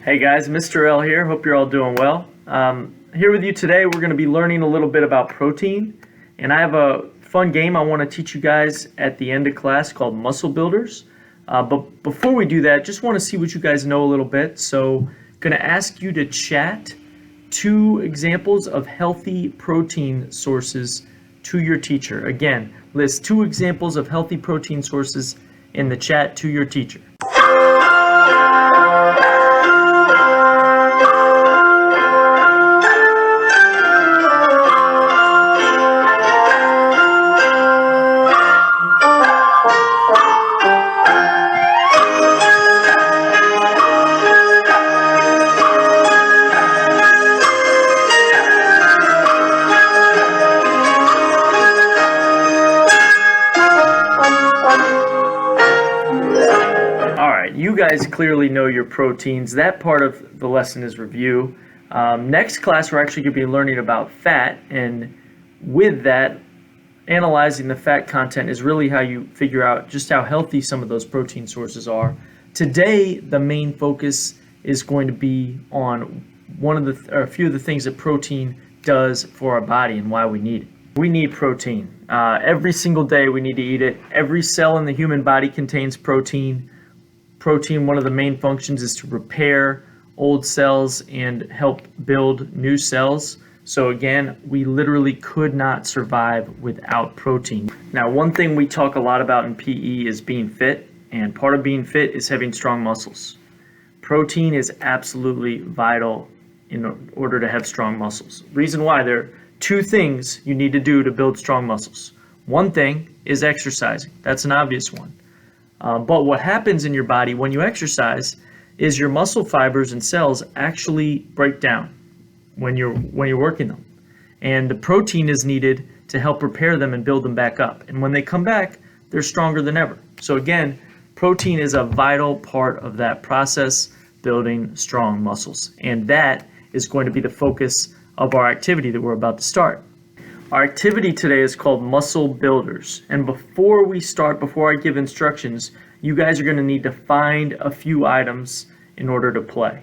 Hey guys, Mr. L here. Hope you're all doing well. Here with you today, we're going to be learning a little bit about protein. And I have a fun game I want to teach you guys at the end of class called Muscle Builders. But before we do that, just want to see what you guys know a little bit. So going to ask you to chat 2 examples of healthy protein sources to your teacher. Again, list 2 examples of healthy protein sources in the chat to your teacher. You guys clearly know your proteins. That part of the lesson is review. Next class, we're actually going to be learning about fat, and with that, analyzing the fat content is really how you figure out just how healthy some of those protein sources are. Today, the main focus is going to be on a few of the things that protein does for our body and why we need it. We need protein. Every single day we need to eat it. Every cell in the human body contains protein. Protein, one of the main functions is to repair old cells and help build new cells. So again, we literally could not survive without protein. Now, one thing we talk a lot about in PE is being fit, and part of being fit is having strong muscles. Protein is absolutely vital in order to have strong muscles. Reason why, there are 2 things you need to do to build strong muscles. One thing is exercising. That's an obvious one. But what happens in your body when you exercise is your muscle fibers and cells actually break down when you're working them. And the protein is needed to help repair them and build them back up. And when they come back, they're stronger than ever. So again, protein is a vital part of that process, building strong muscles. And that is going to be the focus of our activity that we're about to start. Our activity today is called Muscle Builders. And before I give instructions, you guys are going to need to find a few items in order to play.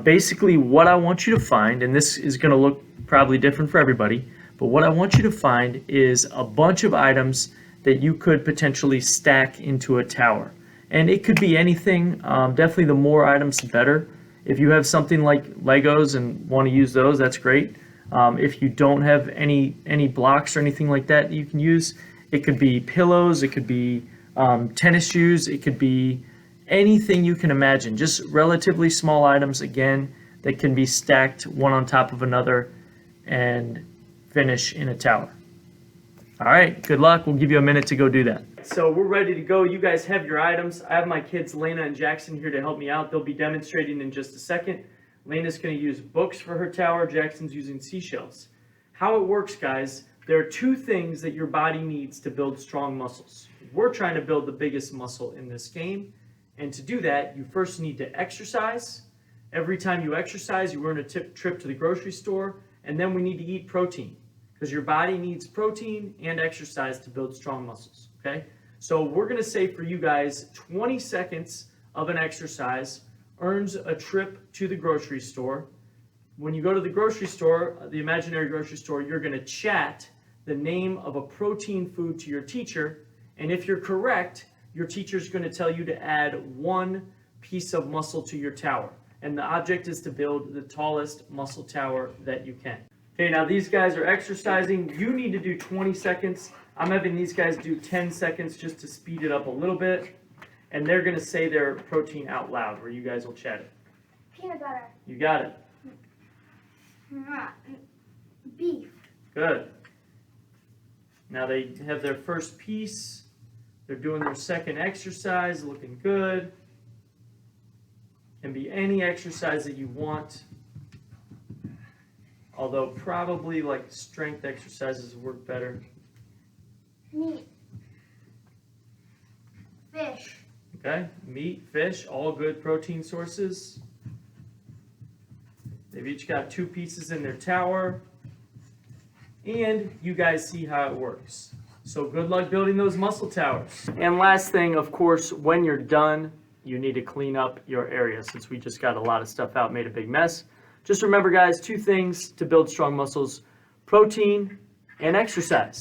Basically, what I want you to find, and this is going to look probably different for everybody, but what I want you to find is a bunch of items that you could potentially stack into a tower. And it could be anything. Definitely the more items, the better. If you have something like Legos and want to use those, that's great. If you don't have any blocks or anything like that you can use, it could be pillows, it could be tennis shoes, it could be anything you can imagine. Just relatively small items, again, that can be stacked one on top of another and finish in a tower. All right, good luck. We'll give you a minute to go do that. So we're ready to go. You guys have your items. I have my kids, Lena and Jackson, here to help me out. They'll be demonstrating in just a second. Lena's going to use books for her tower. Jackson's using seashells. How it works, guys, there are 2 things that your body needs to build strong muscles. We're trying to build the biggest muscle in this game. And to do that, you first need to exercise. Every time you exercise, you earn a trip to the grocery store. And then we need to eat protein, because your body needs protein and exercise to build strong muscles. Okay? So we're going to say for you guys, 20 seconds of an exercise earns a trip to the grocery store. When you go to the grocery store, the imaginary grocery store, you're going to chat the name of a protein food to your teacher, and if you're correct, your teacher's going to tell you to add 1 piece of muscle to your tower, and the object is to build the tallest muscle tower that you can. Okay, now these guys are exercising. You need to do 20 seconds. I'm having these guys do 10 seconds just to speed it up a little bit. And they're going to say their protein out loud, where you guys will chat it. Peanut butter. You got it. Beef. Good. Now they have their first piece. They're doing their second exercise, looking good. Can be any exercise that you want. Although probably like strength exercises work better. Meat. Fish. Okay, meat, fish, all good protein sources. They've each got 2 pieces in their tower. And you guys see how it works. So good luck building those muscle towers. And last thing, of course, when you're done, you need to clean up your area since we just got a lot of stuff out, made a big mess. Just remember, guys, 2 things to build strong muscles: protein and exercise.